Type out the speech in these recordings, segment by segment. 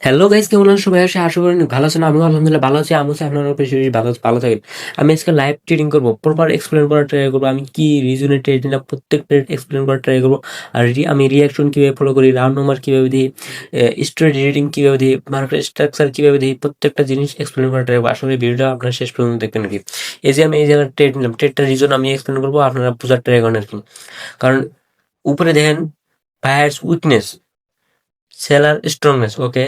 Hello guys, কেমন আছেন সবাই? আশা করি ভালো আছেন। আমিও আলহামদুলিল্লাহ ভালো আছি। আমি হচ্ছে আপনার বেশি বেশি ভালো থাকেন। আমি আজকে লাইভ ট্রেডিং করবো, প্রপার এক্সপ্লেন করার ট্রাই করবো। আমি কি রিজনে ট্রেড নিলাম প্রত্যেক ট্রেড এক্সপ্লেন করার ট্রাই করবো। আর আমি রিয়াকশন কীভাবে ফলো করি, রাউন্ড নাম্বার কীভাবে দিই, স্ট্রেট রিডিং কীভাবে দিই, মার্কেট স্ট্রাকচার কীভাবে দিই, প্রত্যেকটা জিনিস এক্সপ্লেন করার ট্রাই করবো। আসলে ভিডিওটা আপনার শেষ পর্যন্ত দেখবেন আর কি। এই যে আমি এই জায়গায় ট্রেড নিলাম, ট্রেডটার রিজন আমি এক্সপ্লেন করবো, আপনারা বোঝার ট্রাই করেন আর কি। কারণ উপরে দেখেন বায়ার্স উইকনেস, সেলার স্ট্রংনেস, ওকে।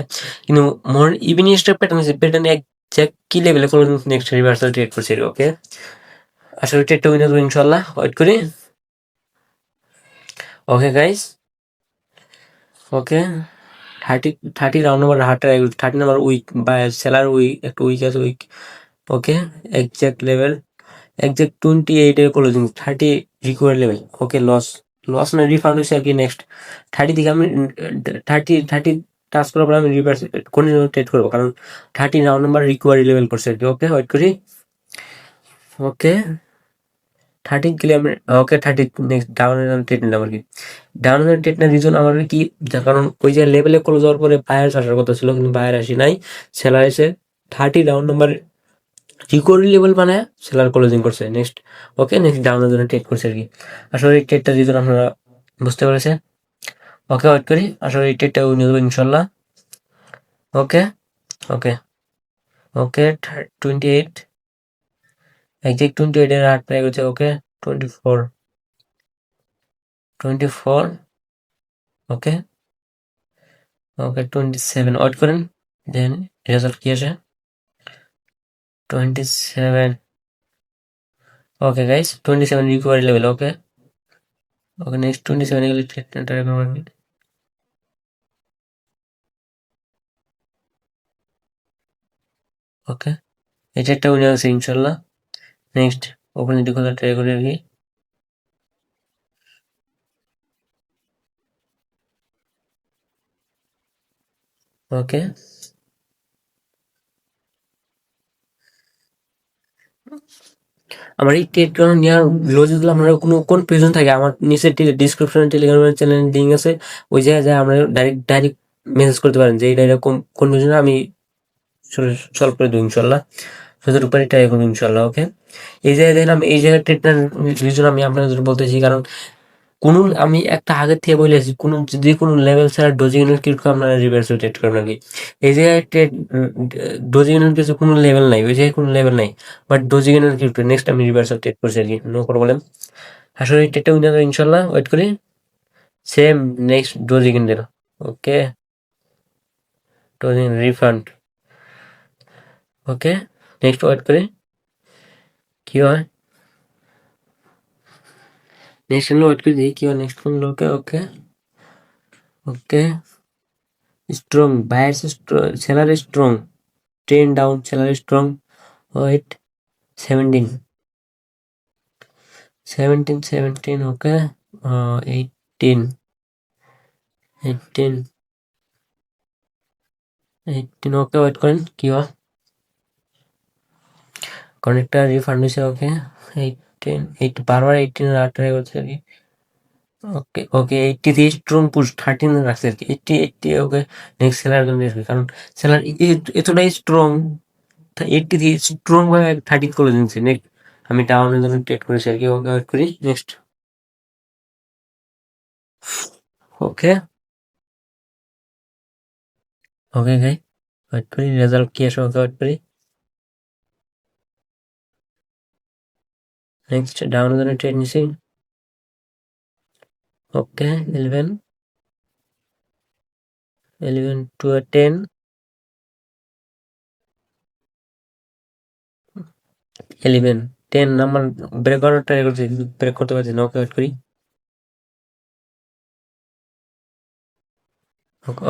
কিন্তু মোর ইভিনিং স্টেপ প্যাটার্ন আছে, প্যাটার্ন এক কি লেভেলে কোনো নেক্সট রিভার্সাল ট্রেড করছে, ওকে। আসলে ট্রেডটা উইন হবে ইনশাল্লাহ, ওয়েট করি। Okay guys, okay. Thirty thirty round number হার্টার, 30 নাম্বার উইক বা সেলার উইক, একটু উইক আছে, weak, okay. Exact level, exact 28 এর closing, 30 require level, okay. Loss loss না রিফান্ড হয়েছে আর কি। নেক্সট 30 থেকে আমি 30 টাচ করার পর আমি রিভার্স কোন ট্রেড করবো, কারণ 30 রাউন্ড নাম্বার রিকোয়ারি লেভেল করছে আর কি, ওকে। ওয়েট করি, ওকে। 30 গেলে আমি, ওকে। 30 নেক্সট ডাউনের ট্রেড নিলাম আর কি। ডাউনের ট্রেড নেওয়ার রিজন আমার কি, কারণ ওই যে লেভেলে ক্লোজ হওয়ার পরে বায়ার আসার কথা ছিল, কিন্তু বায়ার আসি নাই, সেলার এসে 30 রাউন্ড নাম্বার রিকোয়ারি লেভেল বানায় সেলার ক্লোজিং করছে। নেক্সট, ওকে। নেক্সট ডাউনের জন্য ট্রেড করছে আর কি। আসলে এই ট্রেডটা রিজন আপনারা বুঝতে পেরেছেন, ওকে। ওয়েট করি, আসলে এই ট্রেডটা উইন হবে ইনশাল্লাহ, ওকে। ওকে, ওকে। 28, একজ্যাক্ট 28 এর হার্ট প্রায় হচ্ছে, ওকে। 24, 24, ওকে। ওকে, 27 ওয়েট করেন, দেন রেজাল্ট কি আসে। 27, ওকে গাইস। 27 রিকভারি লেভেল, ওকে। ওকে, নেক্সট 27 এ গেলে ট্রাই করবেন, ওকে। এটা একটা উইনার আছে ইনশাল্লাহ। নেক্সট অপরচুনিটি খোঁজার ট্রাই করি আর কি, ওকে। আমার এই ট্রেড করার নেওয়ার লজিকগুলো আপনারা কোনো কোন প্রয়োজন থাকে, আমার নিচে ডিসক্রিপশনে টেলিগ্রামের চ্যানেল লিঙ্ক আছে, ওই জায়গায় যায় আমরা ডাইরেক্ট মেসেজ করতে পারেন যে এটা এরকম কোন প্রয়োজনে আমি সলভ করে দেবো ইনশাল্লাহ। যতটুকু পারি ট্রাই করবো ইনশাল্লাহ, ওকে। এই জায়গায় দেখলাম, এই জায়গায় ট্রেডটার রিজন আমি আপনাদের বলতেছি, কারণ কোনো আমি একটা আগের থেকে বলেছি, কোনো যদি কোনো লেভেল ছাড়া ডোজিং ইউনিট কিট আপনারা রিভার্সাল ট্রেড করবেন আর কি। এই জায়গায় ট্রেড ডোজিং ইউনিট কিছু কোনো লেভেল নাই, ওই জায়গায় কোনো লেভেল নাই, but dosing unit kit next আমি রিভার্সাল ট্রেড করছি আর কি, নো প্রবলেম। আসলে এই ট্রেডটা উইনার ইনশাল্লাহ, ওয়েট করি। সেম নেক্সট ডোজিং ইউনিট, ওকে। ডোজিং রিফান্ড, ওকে। নেক্সট ওয়েট করি কি হয়, নেক্সট ওয়েট করে দেখি কি হয়, নেক্সট কোন লোকে, okay. Okay, strong buyers, seller strong, 10 down, seller strong, wait 17, 17, okay. 18, 18, 18, okay. Wait করেন কি হয়, কানেক্টার রিফান্ড হয়েছে, ওকে। 18, 8 বারবার 18 আর ট্রাই করছে আর কি, ওকে। ওকে, 80 দিয়ে স্ট্রং পুশ 13 রাখছে আর কি, 80, 80, ওকে। নেক্সট সেলার জন্য কারণ সেলার এতটাই স্ট্রং, 80 দিয়ে স্ট্রং ভাবে 13 করে দিচ্ছে। নেক্সট আমি ডাউনের জন্য ট্রেড করেছি আর কি, ওকে। ওয়েট করি, নেক্সট, ওকে। ওকে গাই, ওয়েট করি রেজাল্ট কি আসে, ওকে। ওয়েট করি, নেক্সট ডাউনের জন্য ট্রেড নিছি, ওকে। 11, 11 to 10, 11, 10 নাম্বার ব্রেক করার ট্রাই করছি, ব্রেক করতে পারছি না, ওকে। ওয়েট করি,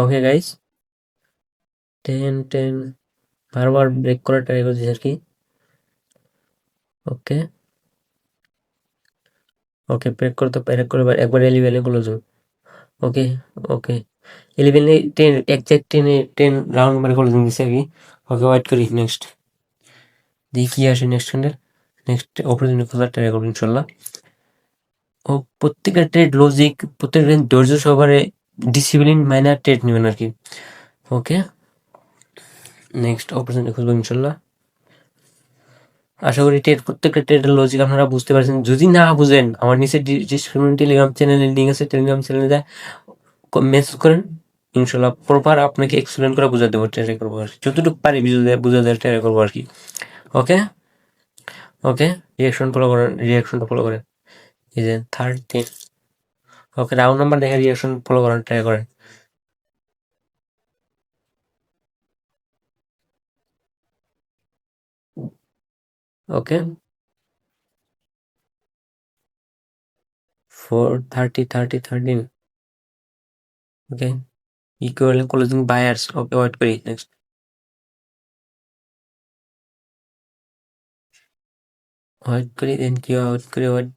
ওকে গাইস। 10, 10 বারবার ব্রেক করার ট্রাই করছি আর কি, ওকে। ওকে, ব্রেক করতে ব্রেক করে একবার 11 গুলো, ওকে। ওকে, 11 10 এক্সাক্ট 10 10 রাউন্ড মানে করে দিচ্ছে আর কি, ওকে। ওয়েট করি, নেক্সট দেখি কি আসে নেক্সট হ্যান্ডেল। নেক্সট অপরচুনিটি খোঁজার ট্রাই করবো ইনশাল্লাহ। ও প্রত্যেকটা ট্রেড লজিক, প্রত্যেকটা ধৈর্য সহকারে ডিসিপ্লিন মাইনার ট্রেড নেবেন আর কি, ওকে। নেক্সট অপরচুনিটি খুঁজবো ইনশাল্লাহ। আশা করি প্রত্যেকটা ট্রেডের লজিক আপনারা বুঝতে পারছেন। যদি না বুঝেন আমার নিচে ডিসক্রিপশন টেলিগ্রাম চ্যানেলের লিঙ্ক আছে, টেলিগ্রাম চ্যানেলে যায় মেসেজ করেন, ইনশাল্লাহ প্রপার আপনাকে এক্সপ্লেন করে বুঝা দেবো, ট্রাই করবো আর কি, যতটুকু পারি বুঝা দেওয়ার ট্রাই করবো আর কি। ওকে ওকে, রিয়াকশনটা ফলো করেন। এই যে 13, ওকে রাউন্ড নাম্বার দেখে রিয়াকশন ফলো করার ট্রাই করেন। Okay 4, 30, 30, 13, okay equal closing buyers, okay wait করি। নেক্সট ওয়েট করি, দেন কি ওয়েট করি, ওয়েট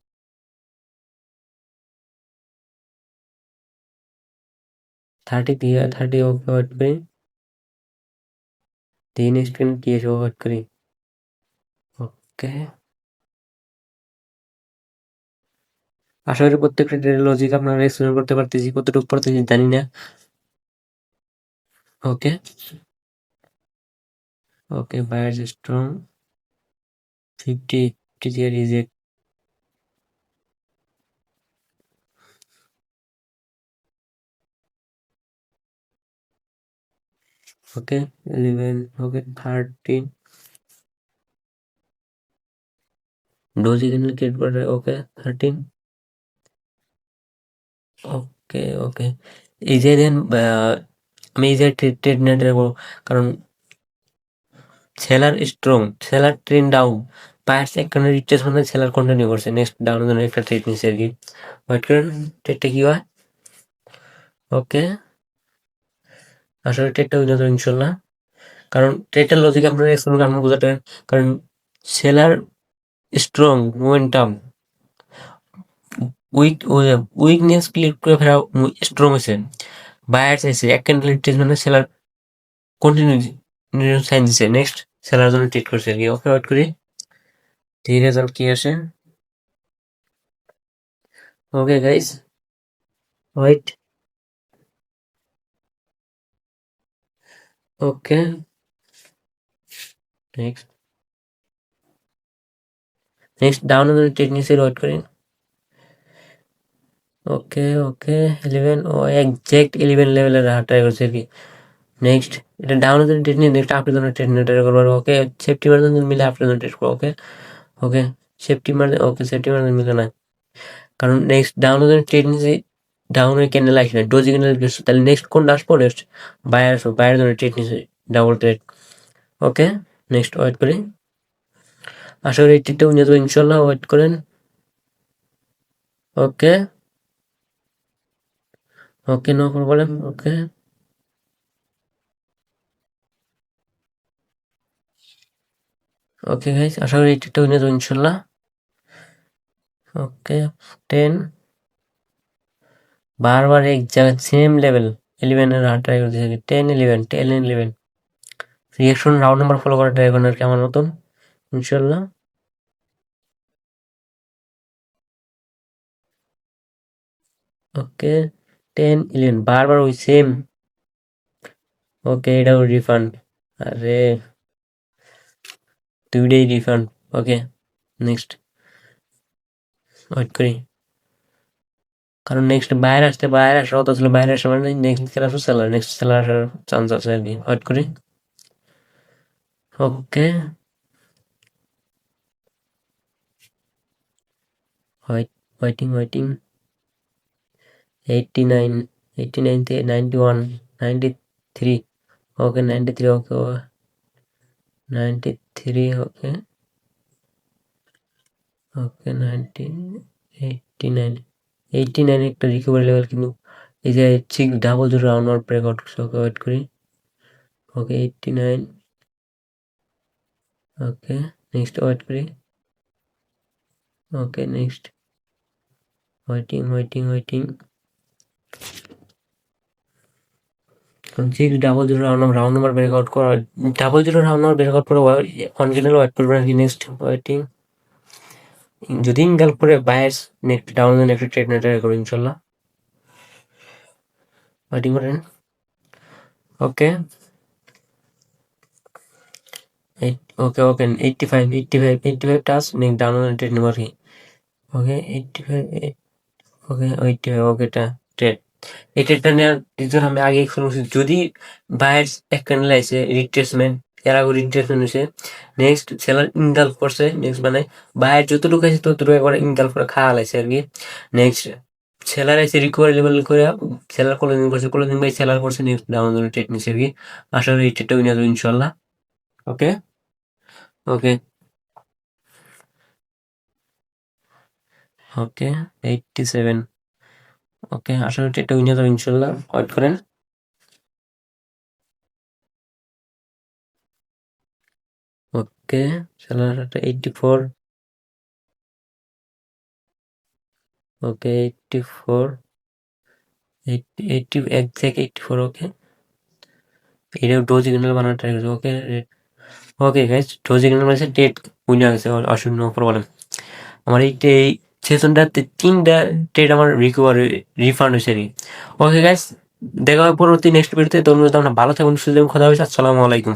30 দিয়ে 30, ওকে ওয়েট করি। তিন স্ক্রিন কি এসে ওয়েট করি। ওকে আশা করি প্রত্যেকটা ট্রেডের লজিক আপনারা এক্সপ্লেন করতে পারতেছি, কতটুকু পারতেছি জানি না। ওকে ওকে বায়ার্স স্ট্রং 50, 50 দিয়ে রিজেক্ট। ওকে 11, ওকে 13 ডোজ এখানে ক্রিয়েট করে, ওকে 13, ওকে ওকে এই যে দেন আমি এই যে ট্রেড নেট রাখবো, কারণ seller strong, seller train down, buyers একখানে রিট্রেসমেন্ট সেলার কন্টিনিউ করছে, নেক্সট ডাউনের জন্য একটা ট্রেড নিচ্ছে আর কি। ওয়েট করেন ট্রেডটা কি হয়। ওকে আসলে ট্রেডটা উইন হবে ইনশাল্লাহ, কারণ ট্রেডটার লজিক আপনারা এক্সপ্লেন করে আপনারা বোঝাতে পারেন। কারণ seller strong momentum, weakness clear করে ফেরা স্ট্রং হয়েছে, বায়ার্স এসে এক ক্যান্ডেল রিট্রেসমেন্টে সেলার কন্টিনিউ সাইন দিছে, নেক্সট সেলার জন্য ট্রেড করছে আর কি। ওকে ওয়েট করি, এই রেজাল্ট কি আসে। Okay guys wait, okay next ডাউনের জন্য ট্রেড নিচ্ছে, ওয়েট করি। ওকে ওকে 11, ও একজ্যাক্ট 11 লেভেলের ট্রাই করছে আর কি। নেক্সট এটা ডাউনের জন্য ট্রেড নিয়ে নেক্সট আপনি জন্য ট্রেড নিয়ে ট্রাই করবো। ওকে সেফটি মার্জিন মিলে আপনার জন্য ট্রেড করবো। ওকে ওকে সেফটি মার্জিন, ওকে সেফটি মার্জিন মিলে না, কারণ নেক্সট ডাউনের জন্য ট্রেড নিয়েছি, ডাউনের ক্যান্ডেল আসে না, ডোজি ক্যান্ডেল গেছে, তাহলে নেক্সট কোনটা আসবো, নেক্সট বায়ার আসবো, বায়ার জন্য ট্রেড নিয়েছি double trade. Okay next wait করি, আশা করি এই ট্রেডটা উন্নত ইনশাল্লাহ, ওয়েট করেন। Okay okay no problem. Okay okay guys আশা করি এই ট্রেডটা উন্নত ইনশাল্লাহ। ওকে 10, বারবার এক জায়গায় সেম লেভেল 11 এর ট্রাই করতেছি, 10, 11, 10, 11 রিয়াকশন রাউন্ড নাম্বার ফলো করা ট্রাই করেন আর কি আমার মতন ইনশাল্লাহ। ওকে 10, 11 বারবার ওই সেম। ওকে এটাও রিফান্ড, আরে দুইটাই রিফান্ড। ওকে নেক্সট ওয়েট করি, কারণ নেক্সট বাইরে আসতে, বাইরে আসার কথা ছিল, বাইরে আসা মানে নেক্সট খেলা আসবে সেলার, নেক্সট সেলার আসার চান্স আছে আর কি। ওয়েট করি। ওকে ওয়েটিং ওয়েটিং 89, 89 থেকে 91, 93, ওকে 93, ওকে 93, ওকে ওকে 90, 89, 89 একটা রিকভারি লেভেল, কিন্তু এই যে ঠিক ডাবল জিরো রাউন্ড ব্রেকআউট করছে। ওকে ওয়েট করি। ওকে 89, ওকে নেক্সট ওয়েট করি। Okay next waiting 6 round number breakout করা, রাউন্ড নাম্বার ব্রেকআউট করে অনগেনাল ওয়েট করবেন আর কি। নেক্সট ওয়েটিং, যদি ইনগাল করে বায়ার্স নেক্সট ডাউন একটা ট্রেড নেট করবেন ইনশাল্লাহ। ওয়েটিং করেন। ওকে ওকে ওকে 85 টাচ নেক্সট ডাউনলোড ট্রেড নেবো আর কি। ওকে 85 ওকে 85 ওকে ট্রেড এই ট্রেডটা নেওয়ার রিজন আমি আগে এক্সপ্লেন করছি। যদি বায়ার এক ক্যান্ডেল আছে রিট্রেসমেন্ট, এর আগে রিট্রেসমেন্ট হয়েছে, নেক্সট সেলার ইনগালফ করছে, নেক্সট মানে বায়ার যতটুকু আছে ততটুকু একবার ইনগালফ করে খাওয়া লাগছে আর কি। নেক্সট সেলার আছে রিকভারি লেভেল করে সেলার ক্লোজিং করছে, ক্লোজিং বাই সেলার করছে, নেক্সট ডাউনলোড ট্রেড নিচ্ছে আর কি। আশা করি এই ট্রেডটা উইনা যাবে ইনশাল্লাহ। ওকে ওকে ওকে 87 ওকে আশা করি ট্রেডটা উইনা যাবে ইনশাল্লাহ। ওয়েট করেন। ওকে সেলার 84 ওকে 84 80 এক্সাক্ট 84 ওকে। এটা ডোজ সিগন্যাল বানানোর ট্রাই করছি। ওকে ওকে গাইস ডোজ সিগন্যাল মানে ডেট উইনা গেছে, অসুবিধা নো প্রবলেম। আমার এই সেশনটাতে 3টা ট্রেড আমার রিফান্ড হয়েছে আর কি। ওকে গাইস দেখা হবে পরবর্তী নেক্সট ভিডিওতে। তোমরা ভালো থাকুন, সুস্থ থাকুন, কথা হবে। আসসালামু আলাইকুম।